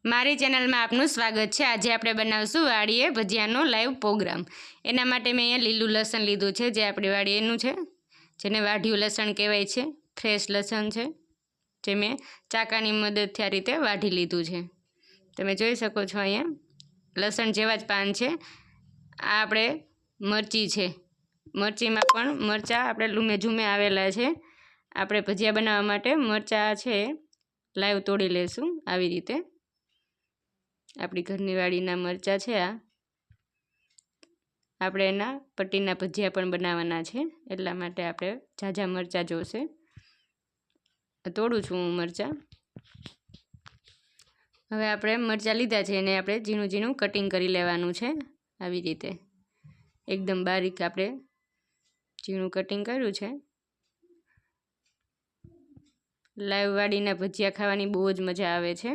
મારી ચેનલમાં આપનું સ્વાગત છે। આજે આપણે બનાવશું વાડીએ ભજીયાનો લાઈવ પ્રોગ્રામ। એના માટે મેં અહીંયા લીલું લસણ લીધું છે, જે આપણી વાડીએનું છે, જેને વાઢિયું લસણ કહેવાય છે। ફ્રેશ લસણ છે, જે મેં ચાકાની મદદથી આ રીતે વાઢી લીધું છે। તમે જોઈ શકો છો અહીંયા લસણ જેવા જ પાન છે। આ આપણે મરચી છે, મરચીમાં પણ મરચાં આપણે લૂમે ઝૂમે આવેલા છે। આપણે ભજીયા બનાવવા માટે મરચાં છે લાઈવ તોડી લેશું। આવી રીતે આપણી ઘરની વાડીના મરચાં છે। આપણે એના પટ્ટીના ભજીયા પણ બનાવવાના છે, એટલા માટે આપણે ઝાઝા મરચાં જોશે। તોડું છું હું મરચાં। હવે આપણે મરચાં લીધા છે, એને આપણે ઝીણું ઝીણું કટિંગ કરી લેવાનું છે। આવી રીતે એકદમ બારીક આપણે ઝીણું કટિંગ કર્યું છે। લાઈવ વાડીના ભજીયા ખાવાની બહુ જ મજા આવે છે।